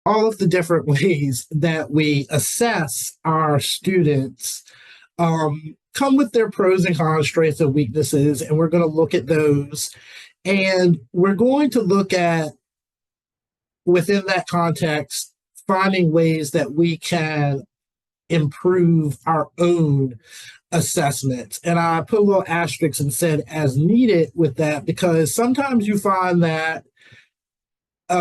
all of the different ways that we assess our students come with their pros and cons, strengths and weaknesses, and we're going to look at those. And we're going to look at, within that context, finding ways that we can improve our own assessments. And I put a little asterisk and said as needed with that, because sometimes you find that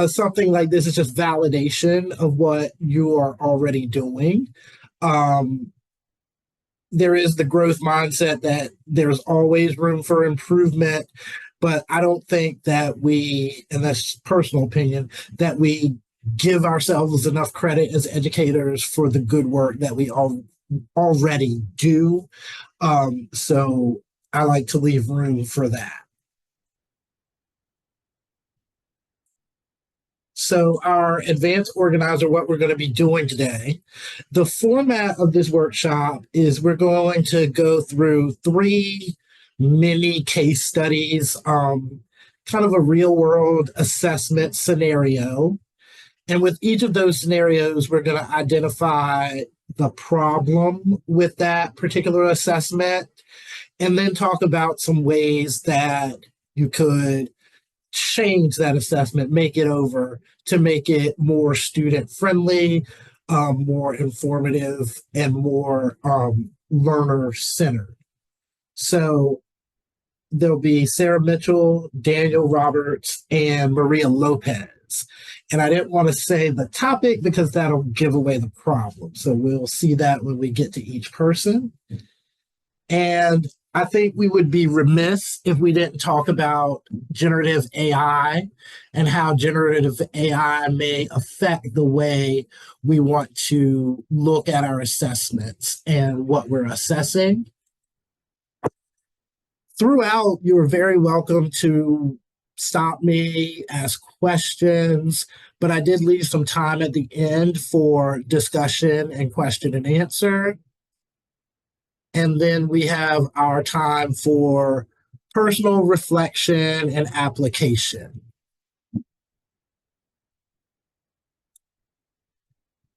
something like this is just validation of what you are already doing. There is the growth mindset that there's always room for improvement, but I don't think that we, and that's personal opinion, that we give ourselves enough credit as educators for the good work that we already do. So I like to leave room for that. So our advanced organizer, what we're going to be doing today, the format of this workshop is we're going to go through 3 mini case studies, kind of a real world assessment scenario. And with each of those scenarios, we're going to identify the problem with that particular assessment, and then talk about some ways that you could change that assessment, make it over to make it more student friendly, more informative, and more learner centered. So there'll be Sarah Mitchell, Daniel Roberts, and Maria Lopez. And I didn't want to say the topic because that'll give away the problem. So we'll see that when we get to each person. And I think we would be remiss if we didn't talk about generative AI and how generative AI may affect the way we want to look at our assessments and what we're assessing. Throughout, you're very welcome to stop me, ask questions, but I did leave some time at the end for discussion and question and answer. And then we have our time for personal reflection and application.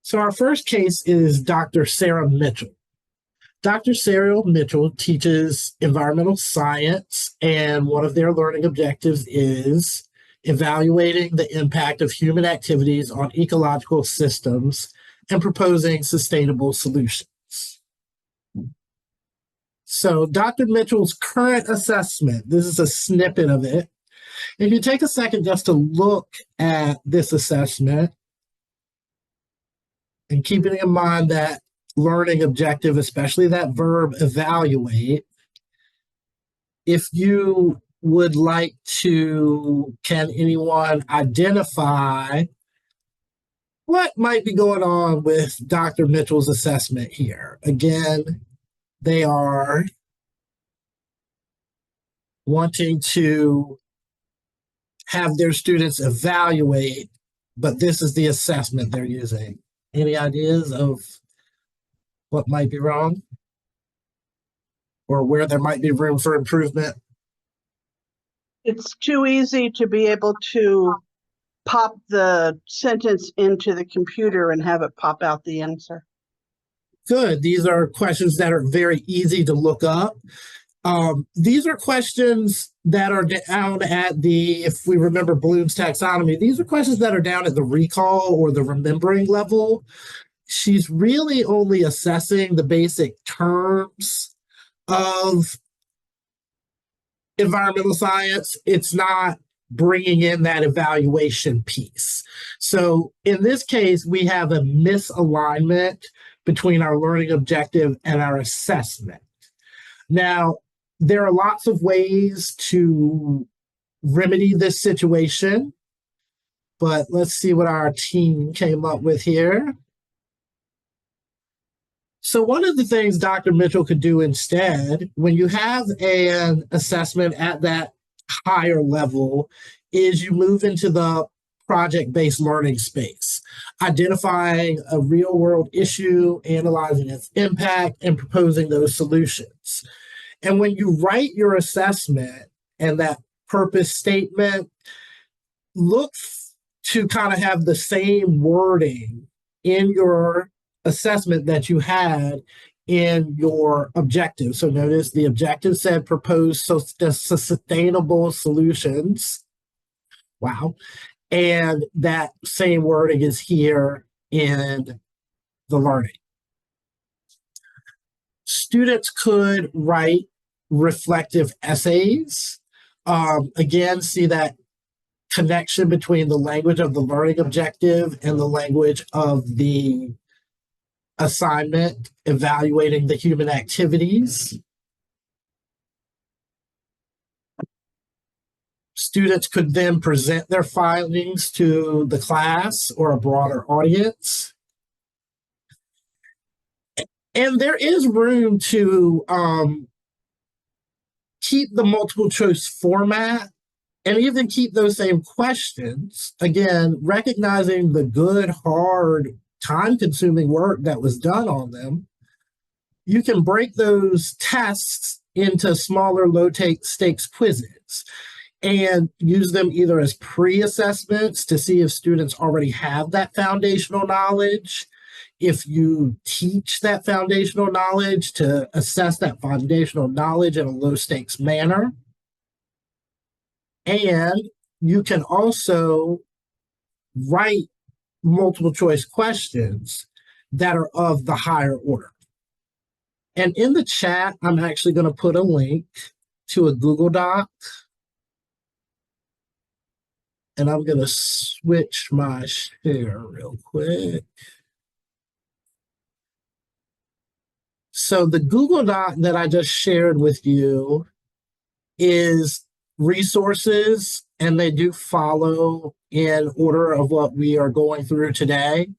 So our first case is Dr. Sarah Mitchell. Dr. Sarah Mitchell teaches environmental science, and one of their learning objectives is evaluating the impact of human activities on ecological systems and proposing sustainable solutions. So Dr. Mitchell's current assessment, this is a snippet of it. If you take a second just to look at this assessment, and keeping in mind that learning objective, especially that verb evaluate, if you would like to, can anyone identify what might be going on with Dr. Mitchell's assessment here? Again, they are wanting to have their students evaluate, but this is the assessment they're using. Any ideas of what might be wrong or where there might be room for improvement? It's too easy to be able to pop the sentence into the computer and have it pop out the answer. Good. These are questions that are very easy to look up. These are questions that are down at the, if we remember Bloom's taxonomy, these are questions that are down at the recall or the remembering level. She's really only assessing the basic terms of environmental science. It's not bringing in that evaluation piece. So in this case, we have a misalignment between our learning objective and our assessment. Now, there are lots of ways to remedy this situation, but let's see what our team came up with here. So one of the things Dr. Mitchell could do instead, when you have an assessment at that higher level, is you move into the project-based learning space, identifying a real-world issue, analyzing its impact, and proposing those solutions. And when you write your assessment and that purpose statement, look to kind of have the same wording in your assessment that you had in your objective. So notice the objective said propose sustainable solutions. Wow. And that same wording is here in the learning. Students could write reflective essays. Again, see that connection between the language of the learning objective and the language of the assignment, evaluating the human activities. Students could then present their findings to the class or a broader audience. And there is room to keep the multiple choice format and even keep those same questions. Again, recognizing the good, hard, time-consuming work that was done on them. You can break those tests into smaller, low-stakes quizzes and use them either as pre-assessments to see if students already have that foundational knowledge, if you teach that foundational knowledge, to assess that foundational knowledge in a low-stakes manner. And you can also write multiple choice questions that are of the higher order. And in the chat, I'm actually going to put a link to a Google Doc. And I'm going to switch my share real quick. So the Google Doc that I just shared with you is resources, and they do follow in order of what we are going through today.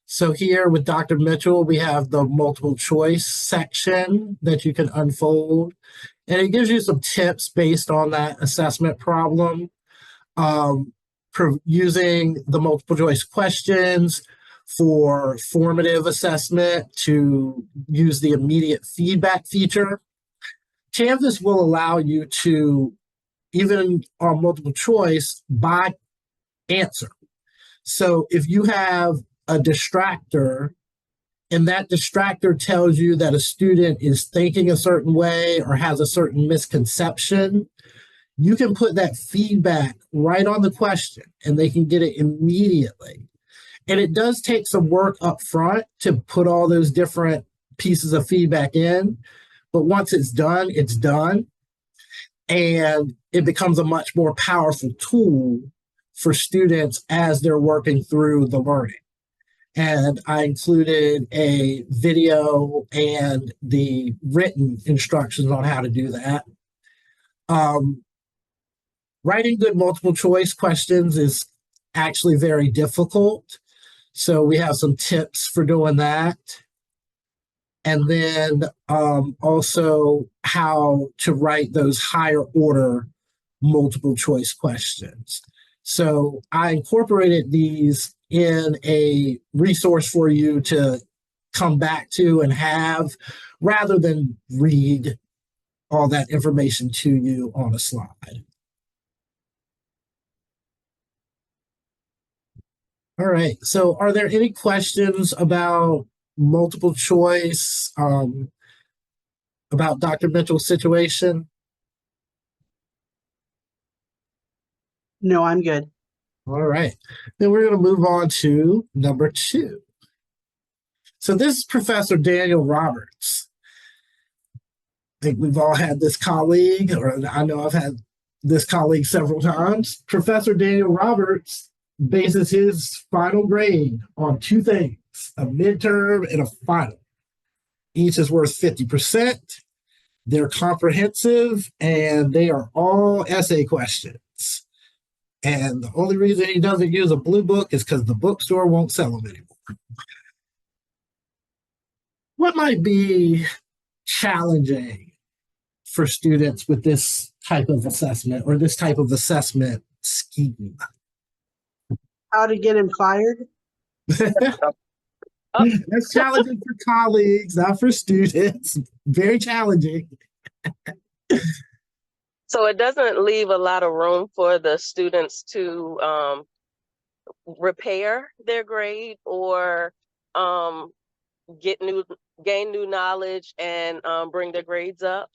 So here with Dr. Mitchell, we have the multiple choice section that you can unfold, and it gives you some tips based on that assessment problem. Using the multiple choice questions for formative assessment, to use the immediate feedback feature. Canvas will allow you to, even on multiple choice, by answer. So if you have a distractor and that distractor tells you that a student is thinking a certain way or has a certain misconception, you can put that feedback right on the question and they can get it immediately. And it does take some work up front to put all those different pieces of feedback in. But once it's done, it's done. And it becomes a much more powerful tool for students as they're working through the learning. And I included a video and the written instructions on how to do that. Writing good multiple choice questions is actually very difficult. So we have some tips for doing that. And then also how to write those higher order multiple choice questions. So I incorporated these in a resource for you to come back to and have, rather than read all that information to you on a slide. All right, so are there any questions about multiple choice, about Dr. Mitchell's situation? No, I'm good. All right, then we're going to move on to number 2. So this is Professor Daniel Roberts. I think we've all had this colleague, or I know I've had this colleague several times. Professor Daniel Roberts bases his final grade on 2 things, a midterm and a final. Each is worth 50%. They're comprehensive, and they are all essay questions. And the only reason he doesn't use a blue book is because the bookstore won't sell them anymore. What might be challenging for students with this type of assessment or this type of assessment scheme? How to get him fired? That's challenging for colleagues, not for students. Very challenging. So it doesn't leave a lot of room for the students to repair their grade or um, get new gain new knowledge and bring their grades up?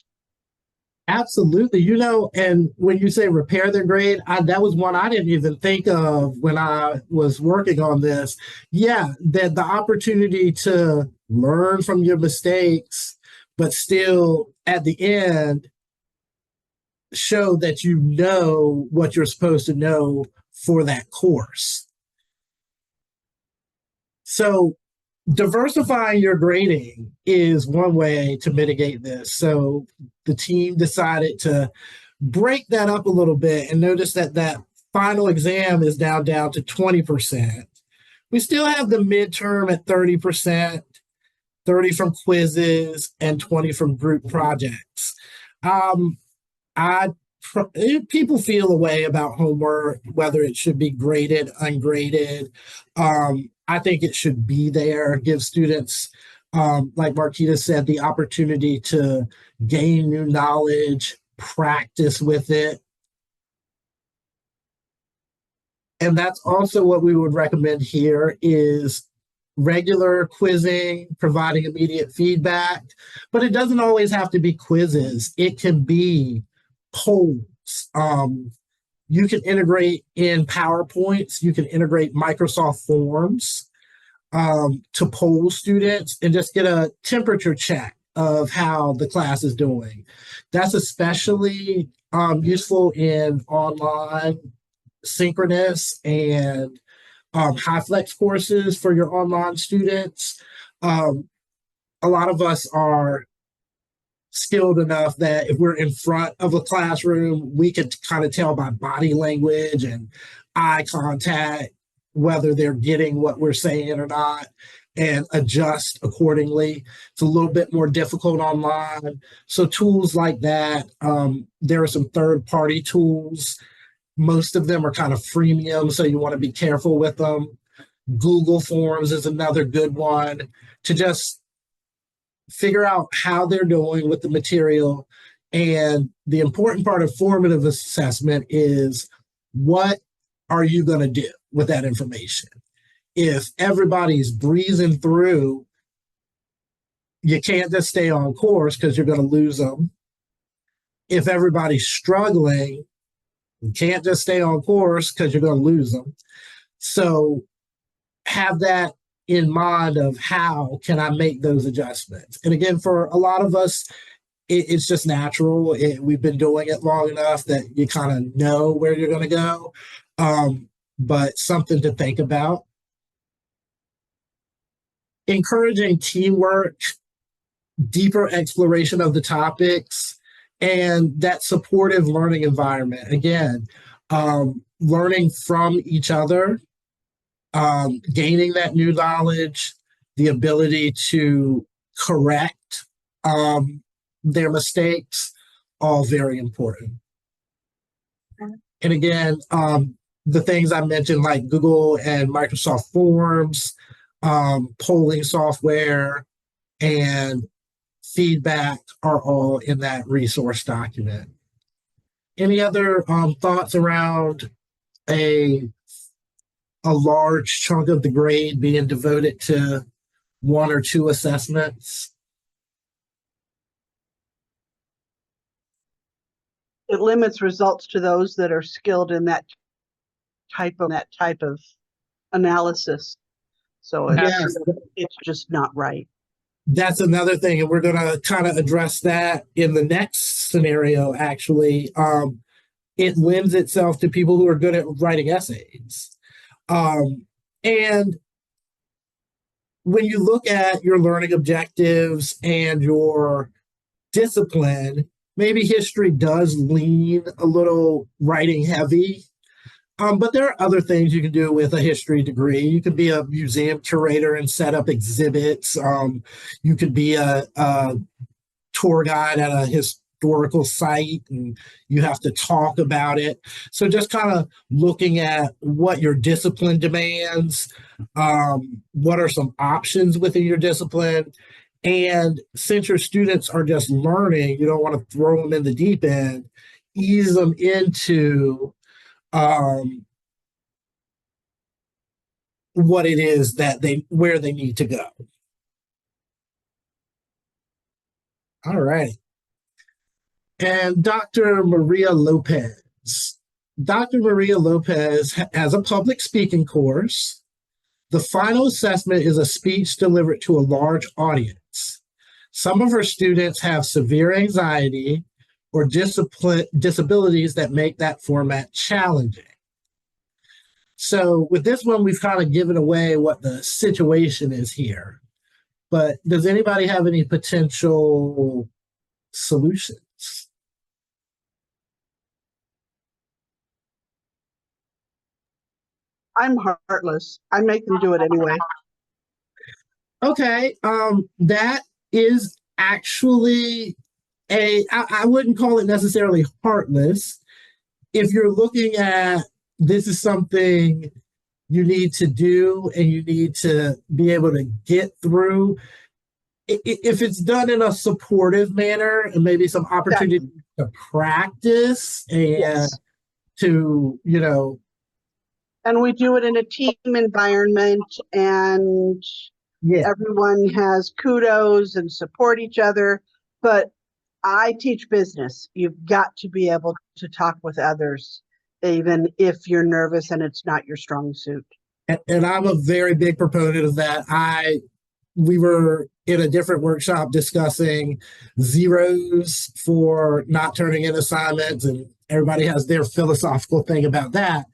Absolutely. And when you say repair their grade, that was one I didn't even think of when I was working on this. Yeah, that the opportunity to learn from your mistakes, but still at the end show that you know what you're supposed to know for that course. So diversifying your grading is one way to mitigate this. So the team decided to break that up a little bit and notice that that final exam is now down to 20%. We still have the midterm at 30%, 30 from quizzes and 20 from group projects. Um, I People feel a way about homework, whether it should be graded, ungraded. I think it should be there, give students, like Marquita said, the opportunity to gain new knowledge, practice with it. And that's also what we would recommend here is regular quizzing, providing immediate feedback, but it doesn't always have to be quizzes. It can be polls. You can integrate in PowerPoints, you can integrate Microsoft Forms to poll students and just get a temperature check of how the class is doing. That's especially useful in online synchronous and high flex courses for your online students. A lot of us are skilled enough that if we're in front of a classroom, we can kind of tell by body language and eye contact whether they're getting what we're saying or not and adjust accordingly. It's a little bit more difficult online. So tools like that, there are some third-party tools. Most of them are kind of freemium, so you want to be careful with them. Google Forms is another good one to just figure out how they're doing with the material. And the important part of formative assessment is what are you going to do with that information? If everybody's breezing through, you can't just stay on course because you're going to lose them. If everybody's struggling, you can't just stay on course because you're going to lose them. So have that in mind of how can I make those adjustments. And again, for a lot of us, it's just natural. We've been doing it long enough that you kind of know where you're going to go. But something to think about. Encouraging teamwork, deeper exploration of the topics, and that supportive learning environment. Again, learning from each other, gaining that new knowledge, the ability to correct their mistakes, all very important. And again, the things I mentioned like Google and Microsoft Forms, polling software, and feedback are all in that resource document. Any other thoughts around a large chunk of the grade being devoted to one or two assessments? It limits results to those that are skilled in that type of analysis. So Yes, it's just not right. that's another thing, and we're going to kind of address that in the next scenario. Actually, it lends itself to people who are good at writing essays. And when you look at your learning objectives and your discipline, maybe history does lean a little writing heavy. But there are other things you can do with a history degree. You could be a museum curator and set up exhibits. You could be a tour guide at a historical site and you have to talk about it. So just kind of looking at what your discipline demands, what are some options within your discipline. And since your students are just learning, you don't want to throw them in the deep end, ease them into what it is that where they need to go. All right. And Dr. Maria Lopez. Dr. Maria Lopez has a public speaking course. The final assessment is a speech delivered to a large audience. Some of her students have severe anxiety or disabilities that make that format challenging. So with this one, we've kind of given away what the situation is here. But does anybody have any potential solutions? I'm heartless. I make them do it anyway. Okay, that is actually I wouldn't call it necessarily heartless. If you're looking at this is something you need to do and you need to be able to get through, if it's done in a supportive manner and maybe some opportunity to practice and Yes. to, And we do it in a team environment, and yeah. everyone has kudos and support each other. But I teach business. You've got to be able to talk with others, even if you're nervous and it's not your strong suit. And I'm a very big proponent of that. We were in a different workshop discussing zeros for not turning in assignments, and everybody has their philosophical thing about that.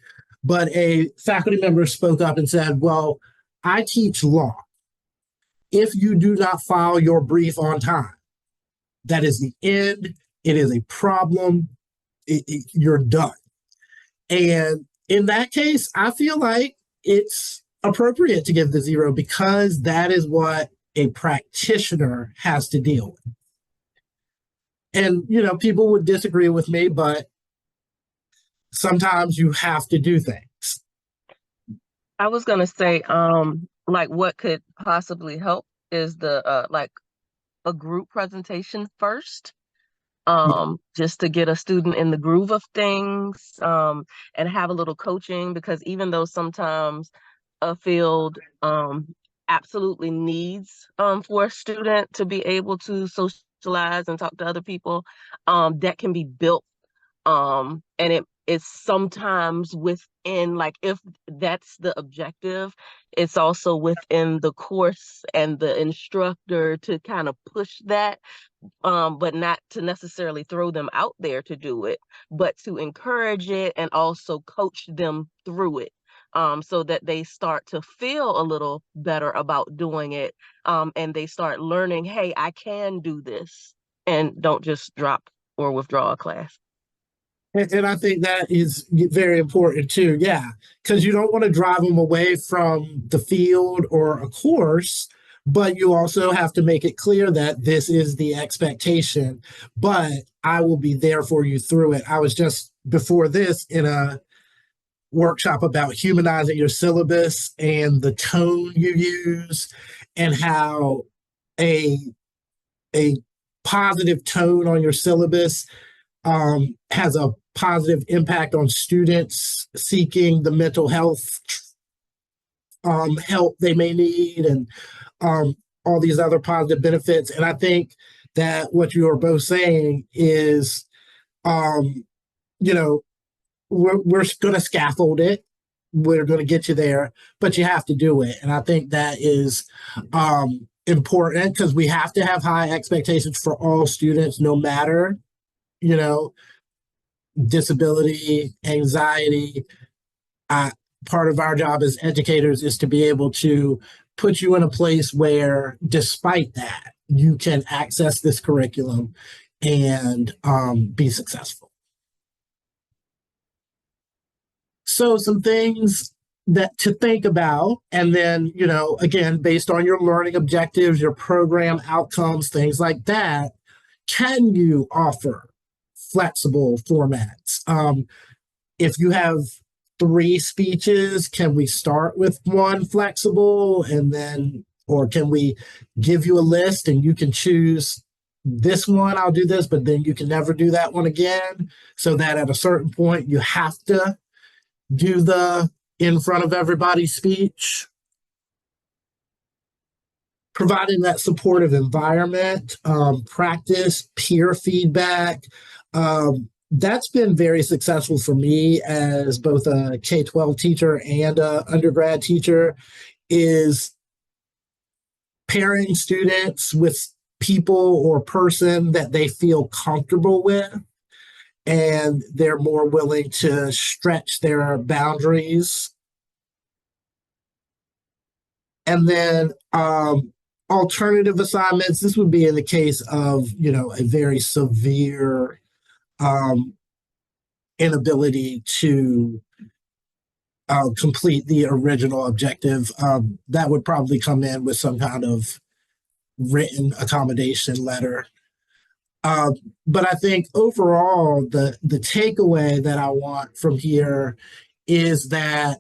But a faculty member spoke up and said, well, I teach law. If you do not file your brief on time, that is the end. It is a problem. You're done. And in that case, I feel like it's appropriate to give the zero because that is what a practitioner has to deal with. And, people would disagree with me, but sometimes you have to do things. I was going to say, like what could possibly help is the, like a group presentation first. Just to get a student in the groove of things, and have a little coaching, because even though sometimes a field absolutely needs for a student to be able to socialize and talk to other people, that can be built, and it is sometimes within, like, if that's the objective, it's also within the course and the instructor to kind of push that, but not to necessarily throw them out there to do it, but to encourage it and also coach them through it, so that they start to feel a little better about doing it, and they start learning, hey, I can do this, and don't just drop or withdraw a class. And I think that is very important too. Yeah. Because you don't want to drive them away from the field or a course, but you also have to make it clear that this is the expectation, but I will be there for you through it. I was just before this in a workshop about humanizing your syllabus and the tone you use and how a positive tone on your syllabus has a positive impact on students seeking the mental health help they may need, and all these other positive benefits. And I think that what you are both saying is, we're going to scaffold it. We're going to get you there, but you have to do it. And I think that is important because we have to have high expectations for all students, no matter, disability, anxiety. Part of our job as educators is to be able to put you in a place where, despite that, you can access this curriculum and be successful. So some things that to think about, and then, again, based on your learning objectives, your program outcomes, things like that, can you offer flexible formats? If you have 3 speeches, can we start with one flexible and then, or can we give you a list and you can choose this one, I'll do this, but then you can never do that one again, so that at a certain point you have to do the in front of everybody speech? providing that supportive environment, practice, peer feedback. That's been very successful for me as both a K-12 teacher and a undergrad teacher, is pairing students with people or person that they feel comfortable with, and they're more willing to stretch their boundaries. And then alternative assignments, this would be in the case of, a very severe um, inability to complete the original objective. That would probably come in with some kind of written accommodation letter. But I think overall, the takeaway that I want from here is that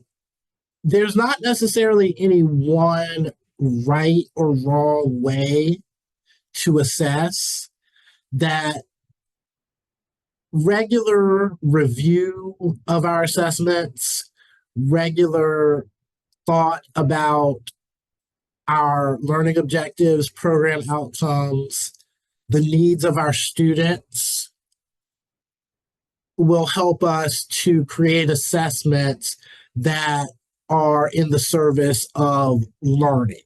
there's not necessarily any one right or wrong way to assess. That regular review of our assessments, regular thought about our learning objectives, program outcomes, the needs of our students will help us to create assessments that are in the service of learning.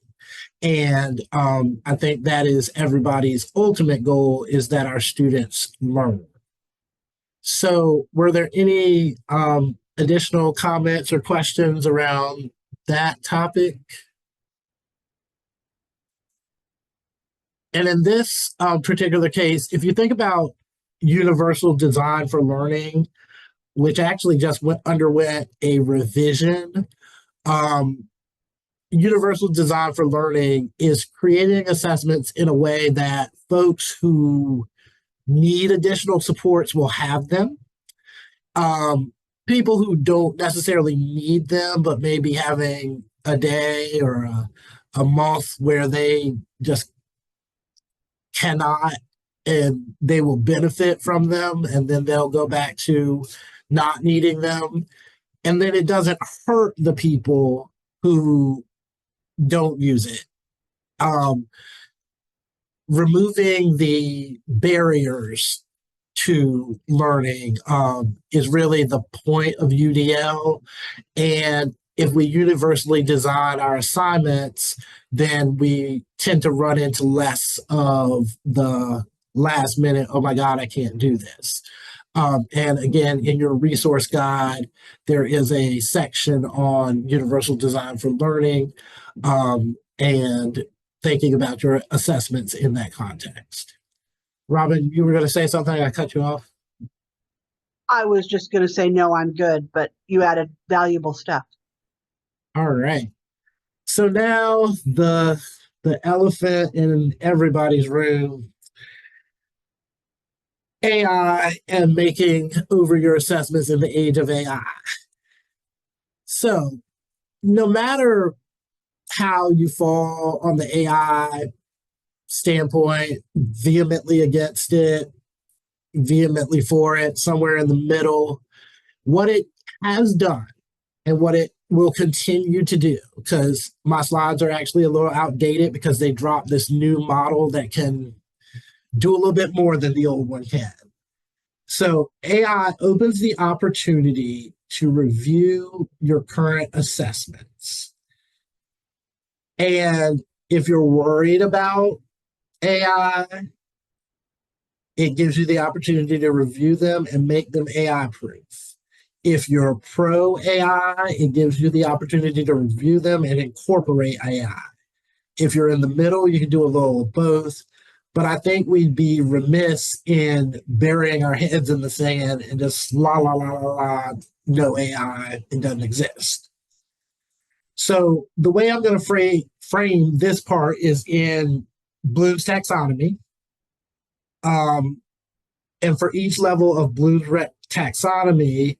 And I think that is everybody's ultimate goal, is that our students learn. So were there any additional comments or questions around that topic? And in this particular case, if you think about universal design for learning, which actually just underwent a revision, universal design for learning is creating assessments in a way that folks who need additional supports will have them. People who don't necessarily need them, but maybe having a day or a month where they just cannot, and they will benefit from them, and then they'll go back to not needing them. And then it doesn't hurt the people who don't use it. Removing the barriers to learning is really the point of UDL. And if we universally design our assignments, then we tend to run into less of the last minute, oh my God, I can't do this. And again, in your resource guide, there is a section on universal design for learning, and thinking about your assessments in that context. Robin, you were going to say something. I cut you off. I was just going to say, no, I'm good, but you added valuable stuff. All right. So now the elephant in everybody's room, AI and making over your assessments in the age of AI. So no matter how you fall on the AI standpoint, vehemently against it, vehemently for it, somewhere in the middle, what it has done and what it will continue to do, because my slides are actually a little outdated because they dropped this new model that can do a little bit more than the old one can. So AI opens the opportunity to review your current assessments. And if you're worried about AI, it gives you the opportunity to review them and make them AI proof. If you're pro AI, it gives you the opportunity to review them and incorporate AI. If you're in the middle, you can do a little of both. But I think we'd be remiss in burying our heads in the sand and just la, la, la, la, la, no AI, it doesn't exist. So the way I'm going to frame this part is in Bloom's taxonomy. And for each level of Bloom's taxonomy,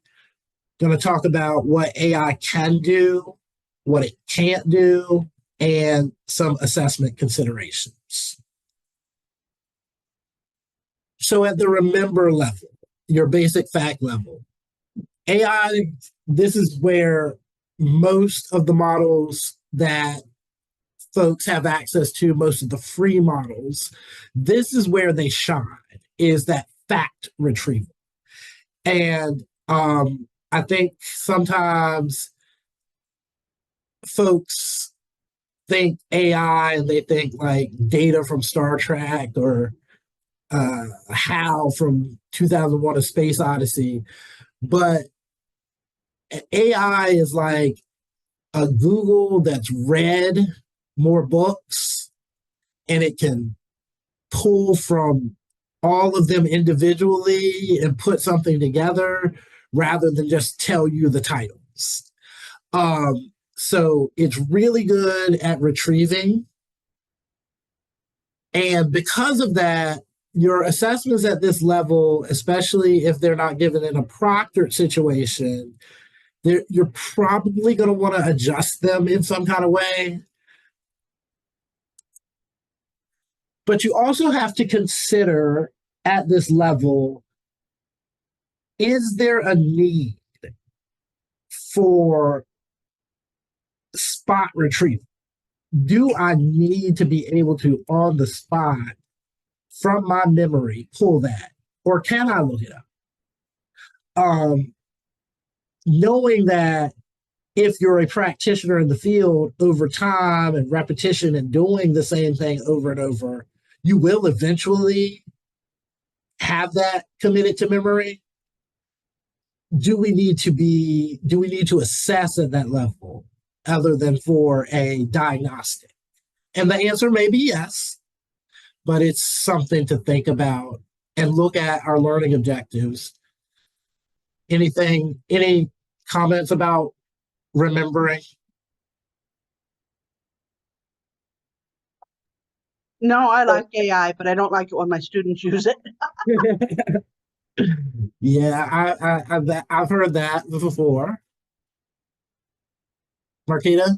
going to talk about what AI can do, what it can't do, and some assessment considerations. So at the remember level, your basic fact level, AI, this is where most of the models that folks have access to most of the free models, this is where they shine, is that fact retrieval. And I think sometimes folks think AI and they think like Data from Star Trek or HAL from 2001: A Space Odyssey, but AI is like a Google that's read more books and it can pull from all of them individually and put something together rather than just tell you the titles. So it's really good at retrieving. And because of that, your assessments at this level, especially if they're not given in a proctored situation, you're probably going to want to adjust them in some kind of way. But you also have to consider at this level, is there a need for spot retrieval? Do I need to be able to, on the spot, from my memory, pull that? Or can I look it up? Knowing that if you're a practitioner in the field, over time and repetition and doing the same thing over and over, you will eventually have that committed to memory. Do we need to assess at that level other than for a diagnostic? And the answer may be yes, but it's something to think about and look at our learning objectives. Any comments about remembering? No, I like AI, but I don't like it when my students use it. Yeah, I've heard that before. Marquita?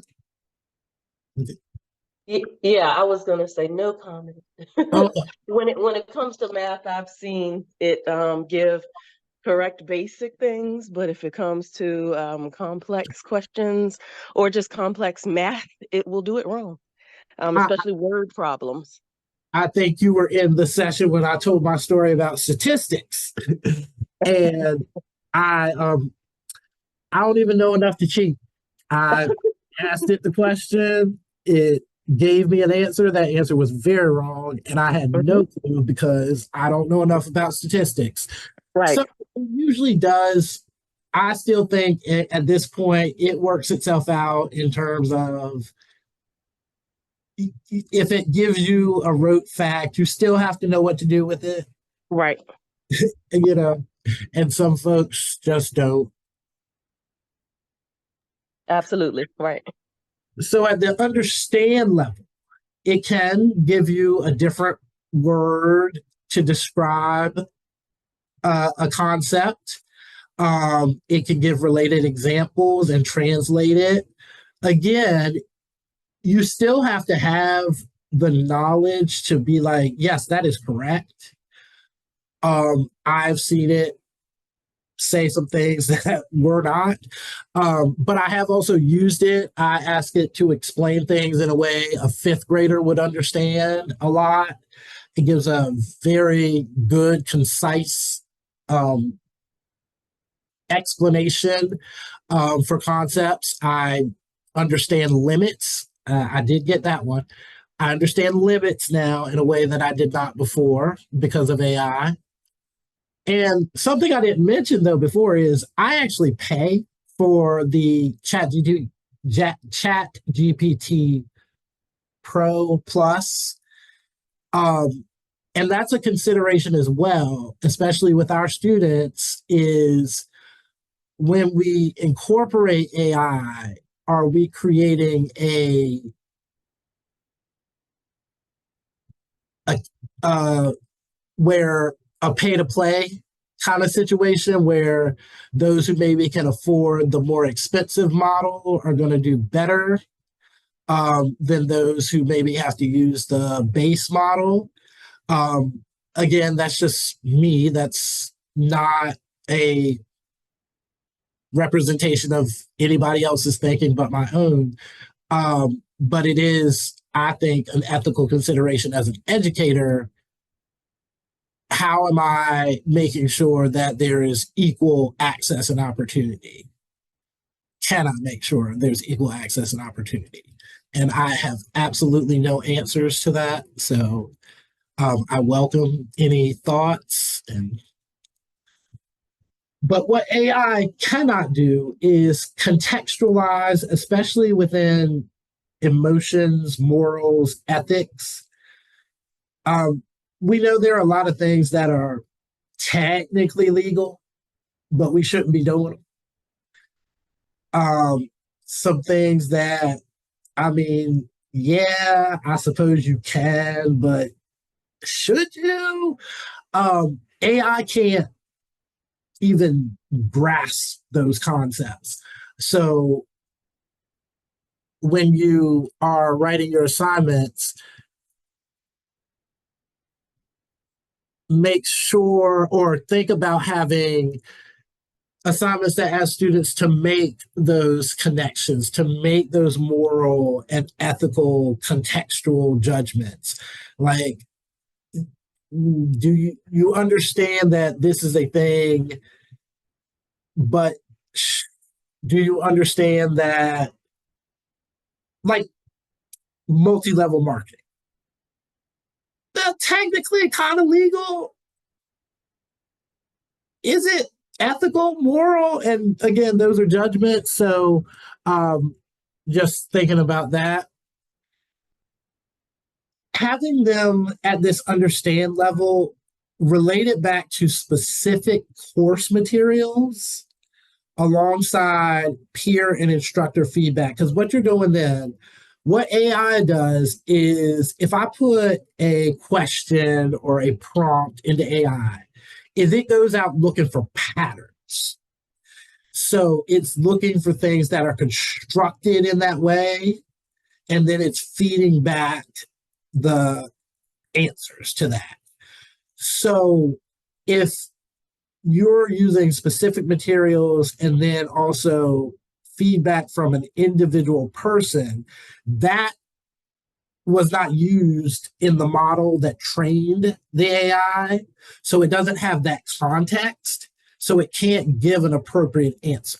Yeah, I was gonna say no comment. Oh, When it comes to math, I've seen it give correct basic things, but if it comes to complex questions or just complex math, it will do it wrong, I, especially word problems. I think you were in the session when I told my story about statistics. And I don't even know enough to cheat. I asked it the question, it gave me an answer. That answer was very wrong, and I had no clue because I don't know enough about statistics. Right. So it usually does. I still think at this point it works itself out in terms of if it gives you a rote fact, you still have to know what to do with it. Right. You know, and some folks just don't. Absolutely. Right. So at the understand level, it can give you a different word to describe a concept. It can give related examples and translate it. Again, you still have to have the knowledge to be like, yes, that is correct. I've seen it say some things that were not. But I have also used it. I ask it to explain things in a way a fifth grader would understand a lot. It gives a very good, concise explanation for concepts. I understand limits. I did get that one. I understand limits now in a way that I did not before because of AI. And something I didn't mention though before is I actually pay for the Chat GPT Pro Plus. And that's a consideration as well, especially with our students, is when we incorporate AI, are we creating where a pay to play kind of situation where those who maybe can afford the more expensive model are going to do better than those who maybe have to use the base model. Again, that's just me. That's not a representation of anybody else's thinking but my own. But it is I think, an ethical consideration as an educator. How am I making sure that there is equal access and opportunity? Can I make sure there's equal access and opportunity? And I have absolutely no answers to that. So I welcome any thoughts. But what AI cannot do is contextualize, especially within emotions, morals, ethics. Um, we know there are a lot of things that are technically legal, but we shouldn't be doing them. Some things that, I mean, yeah, I suppose you can, but should you? AI can't even grasp those concepts. So when you are writing your assignments, make sure or think about having assignments that ask students to make those connections, to make those moral and ethical contextual judgments. Like, do you understand that this is a thing, but do you understand that, like, multi-level marketing? Technically kind of legal. Is it ethical, moral? And again, those are judgments. So just thinking about that. Having them at this understand level, relate it back to specific course materials alongside peer and instructor feedback. Because what you're doing then, what AI does is if I put a question or a prompt into AI, is it goes out looking for patterns. So it's looking for things that are constructed in that way, and then it's feeding back the answers to that. So if you're using specific materials and then also feedback from an individual person, that was not used in the model that trained the AI. So it doesn't have that context. So it can't give an appropriate answer.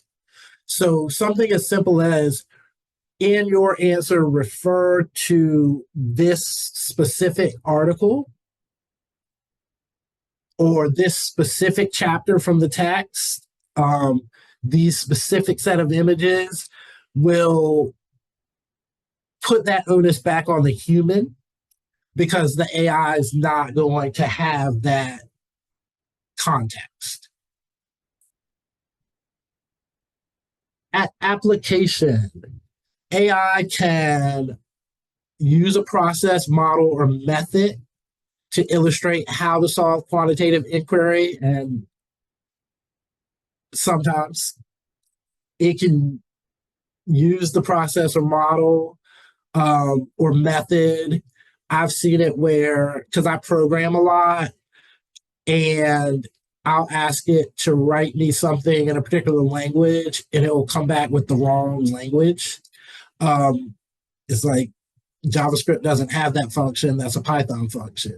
So something as simple as, in your answer, refer to this specific article or this specific chapter from the text, these specific set of images will put that onus back on the human, because the AI is not going to have that context. At application, AI can use a process, model, or method to illustrate how to solve quantitative inquiry, and sometimes it can use the process or model or method. I've seen it where, because I program a lot, and I'll ask it to write me something in a particular language, and it will come back with the wrong language. It's like JavaScript doesn't have that function. That's a Python function.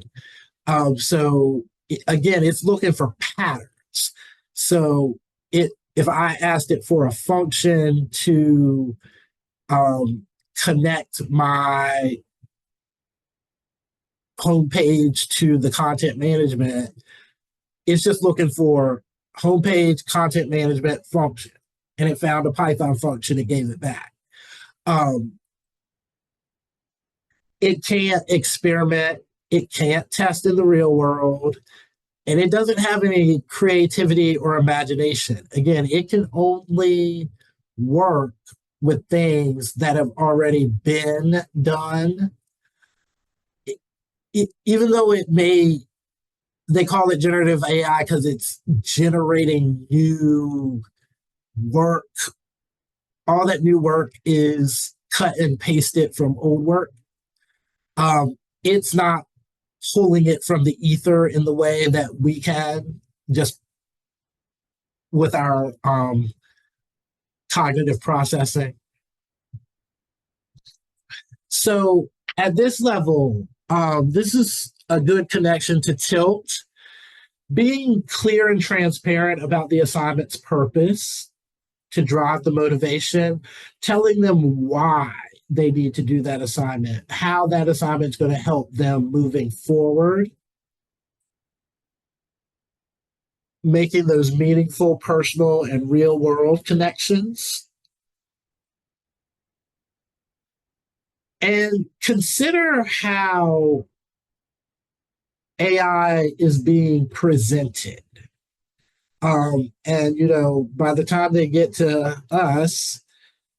So again, it's looking for patterns. So if I asked it for a function to connect my homepage to the content management, it's just looking for homepage content management function, and it found a Python function. It gave it back. It can't experiment. It can't test in the real world. And it doesn't have any creativity or imagination. Again, it can only work with things that have already been done. Even though they call it generative AI because it's generating new work. All that new work is cut and pasted from old work. It's not pulling it from the ether in the way that we can, just with our cognitive processing. So At this level, this is a good connection to tilt. Being clear and transparent about the assignment's purpose to drive the motivation, telling them why they need to do that assignment, how that assignment is going to help them moving forward, making those meaningful, personal, and real world connections. And consider how AI is being presented. And, by the time they get to us,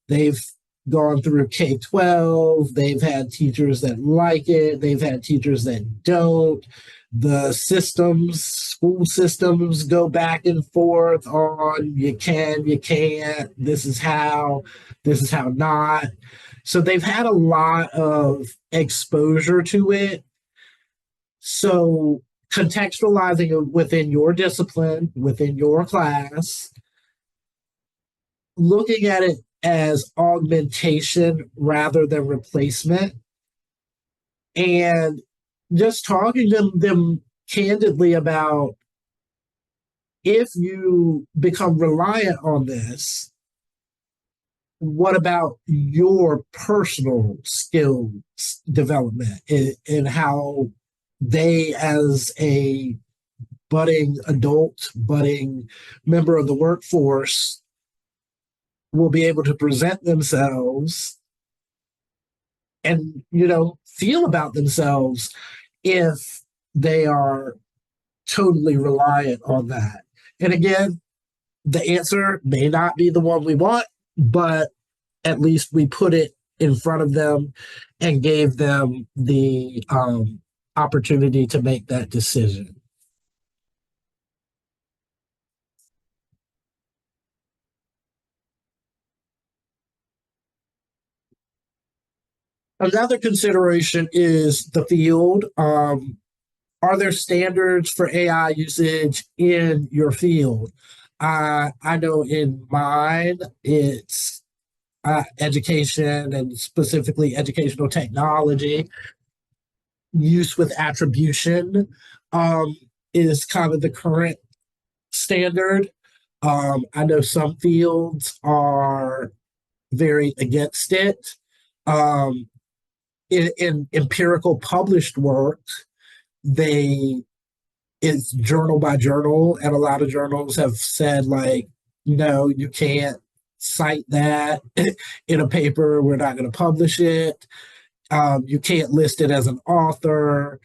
they've gone through K 12, they've had teachers that like it, they've had teachers that don't. The school systems go back and forth on you can, you can't, this is how not. So they've had a lot of exposure to it. So contextualizing it within your discipline, within your class, looking at it as augmentation rather than replacement, and just talking to them candidly about if you become reliant on this, what about your personal skills development and how they, as a budding adult, budding member of the workforce, will be able to present themselves and, feel about themselves if they are totally reliant on that. And again, the answer may not be the one we want, but at least we put it in front of them and gave them the opportunity to make that decision. Another consideration is the field. Are there standards for AI usage in your field? I know in mine, it's education and specifically educational technology. Use with attribution is kind of the current standard. I know some fields are very against it. In empirical published work, it's journal by journal, and a lot of journals have said, like, no, you can't cite that in a paper. We're not going to publish it. You can't list it as an author.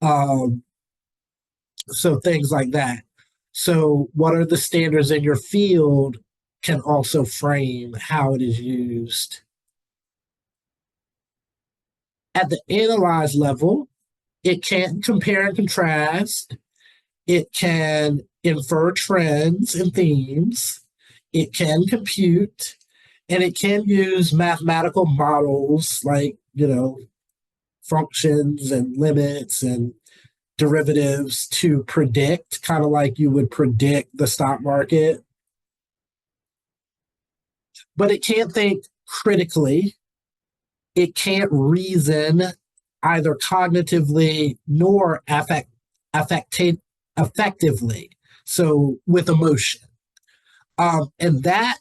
So things like that. So what are the standards in your field can also frame how it is used. At the analyze level, it can compare and contrast. It can infer trends and themes. It can compute, and it can use mathematical models like, functions and limits and derivatives to predict, kind of like you would predict the stock market. But it can't think critically. It can't reason either cognitively nor effectively, so with emotion. And that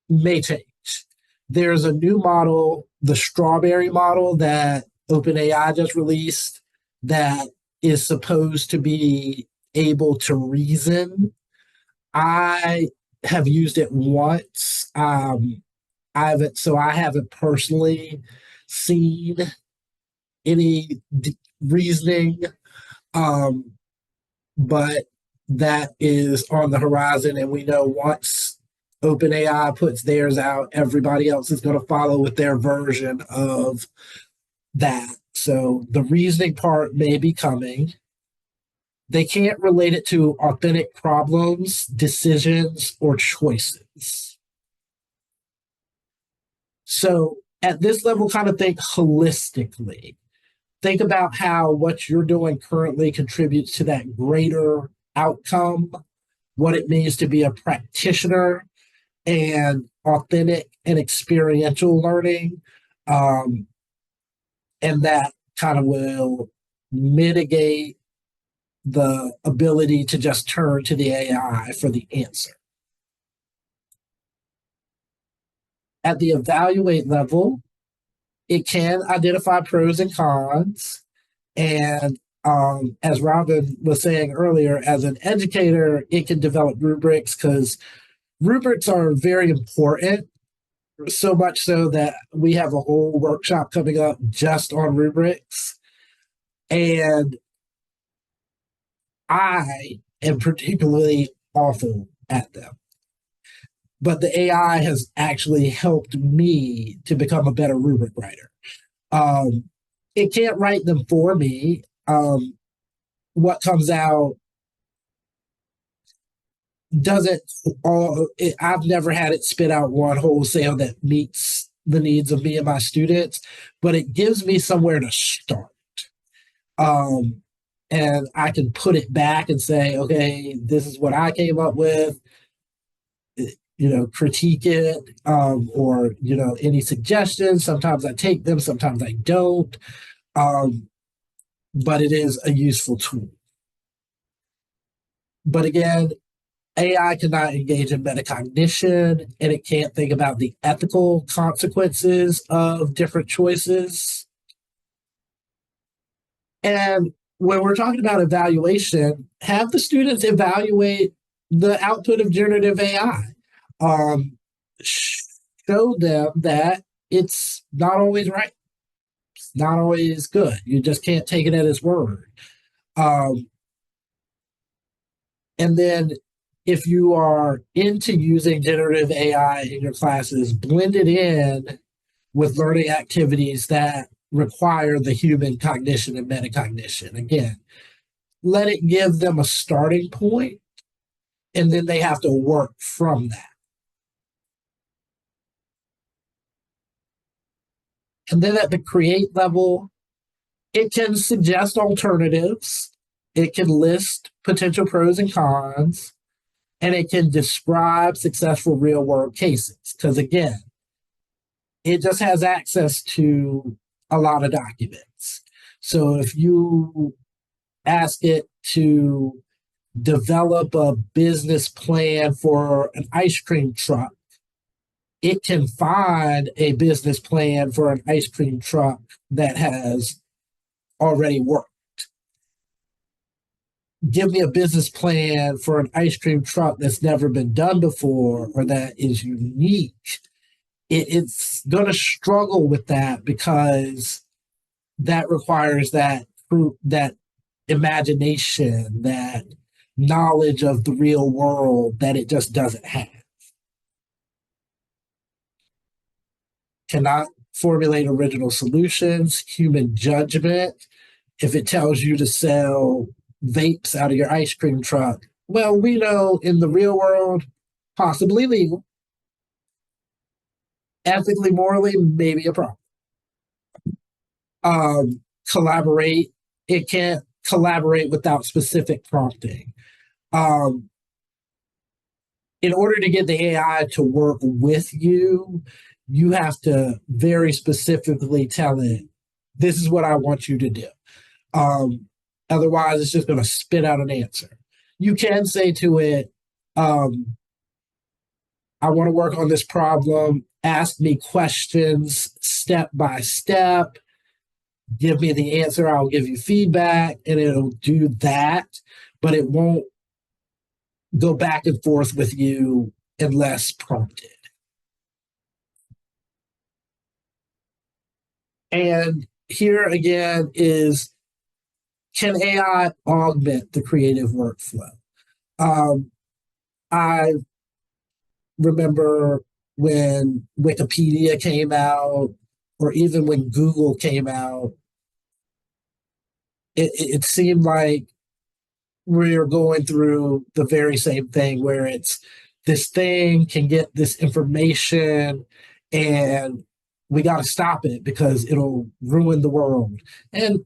may change. There's a new model, the strawberry model that OpenAI just released, that is supposed to be able to reason. I have used it once. I haven't personally seen any reasoning, but that is on the horizon, and we know once OpenAI puts theirs out, everybody else is going to follow with their version of that. So the reasoning part may be coming. They can't relate it to authentic problems, decisions, or choices. So at this level, kind of think holistically. Think about how what you're doing currently contributes to that greater outcome, what it means to be a practitioner, and authentic and experiential learning, and that kind of will mitigate the ability to just turn to the AI for the answer. At the evaluate level, it can identify pros and cons. And as Robin was saying earlier, as an educator, it can develop rubrics because rubrics are very important, so much so that we have a whole workshop coming up just on rubrics. And I am particularly awful at them. But the AI has actually helped me to become a better rubric writer. It can't write them for me. What comes out doesn't all, I've never had it spit out one wholesale that meets the needs of me and my students, but it gives me somewhere to start. And I can put it back and say, okay, this is what I came up with, critique it, or, any suggestions. Sometimes I take them, sometimes I don't. But it is a useful tool. But again, AI cannot engage in metacognition, and it can't think about the ethical consequences of different choices. And when we're talking about evaluation, have the students evaluate the output of generative AI. Show them that it's not always right. It's not always good. You just can't take it at its word. And then if you are into using generative AI in your classes, blend it in with learning activities that require the human cognition and metacognition. Again, let it give them a starting point, and then they have to work from that. And then at the create level, it can suggest alternatives. It can list potential pros and cons, and it can describe successful real world cases. Because again, it just has access to a lot of documents. So if you ask it to develop a business plan for an ice cream truck, it can find a business plan for an ice cream truck that has already worked. Give me a business plan for an ice cream truck that's never been done before or that is unique. It's going to struggle with that because that requires that imagination, that knowledge of the real world that it just doesn't have. Cannot formulate original solutions, human judgment. If it tells you to sell vapes out of your ice cream truck, well, we know in the real world, possibly legal. Ethically, morally, maybe a problem. Collaborate. It can't collaborate without specific prompting. In order to get the AI to work with you, you have to very specifically tell it, this is what I want you to do. Otherwise, it's just going to spit out an answer. You can say to it, I want to work on this problem. Ask me questions step by step. Give me the answer. I'll give you feedback, and it'll do that, but it won't go back and forth with you unless prompted. And here again is, can AI augment the creative workflow? I remember when Wikipedia came out, or even when Google came out, it seemed like we are going through the very same thing where it's this thing can get this information and we got to stop it because it'll ruin the world. And,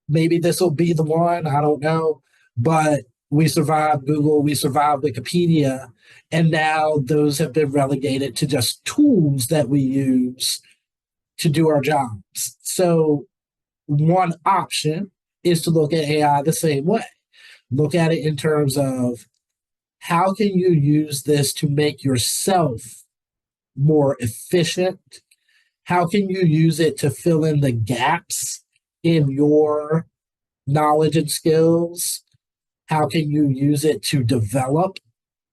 maybe this will be the one, I don't know. But we survived Google, we survived Wikipedia, and now those have been relegated to just tools that we use to do our jobs. So one option is to look at AI the same way. Look at it in terms of how can you use this to make yourself more efficient? How can you use it to fill in the gaps in your knowledge and skills? How can you use it to develop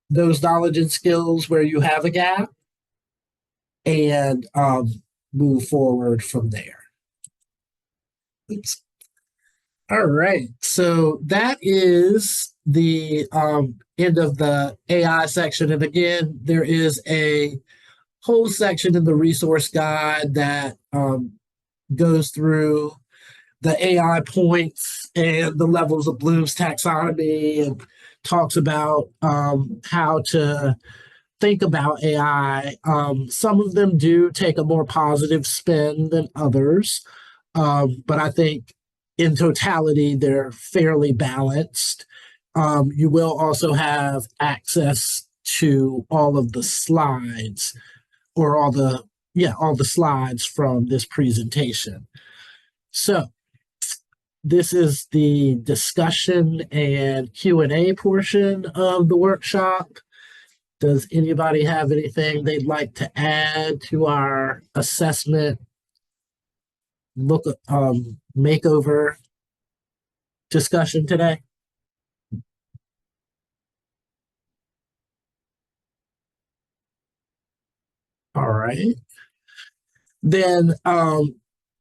those knowledge and skills where you have a gap and move forward from there? Oops. All right. So that is the end of the AI section. And again, there is a whole section in the resource guide that goes through the AI points and the levels of Bloom's taxonomy and talks about how to think about AI. Some of them do take a more positive spin than others, but I think in totality, they're fairly balanced. You will also have access to all of the slides or all the slides from this presentation. So this is the discussion and Q&A portion of the workshop. Does anybody have anything they'd like to add to our assessment makeover discussion today? All right. Then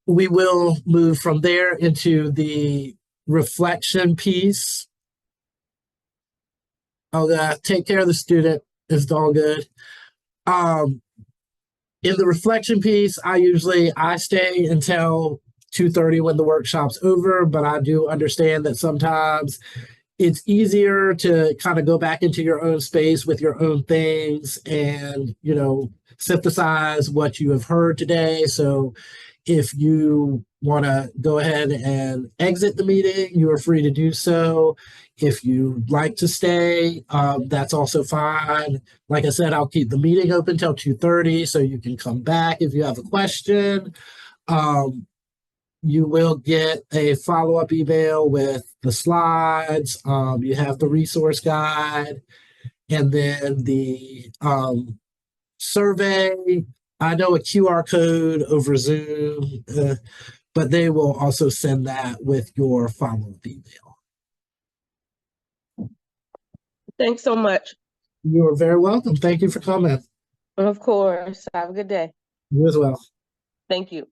we will move from there into the reflection piece. I'll take care of the student. It's all good. In the reflection piece, I stay until 2:30 when the workshop's over, but I do understand that sometimes it's easier to kind of go back into your own space with your own things and, synthesize what you have heard today. So if you want to go ahead and exit the meeting, you are free to do so. If you'd like to stay, that's also fine. Like I said, I'll keep the meeting open till 2:30, so you can come back if you have a question. You will get a follow-up email with the slides. You have the resource guide, and then the survey. I know a QR code over Zoom, but they will also send that with your follow-up email. Thanks so much. You're very welcome. Thank you for coming. Of course. Have a good day. You as well. Thank you.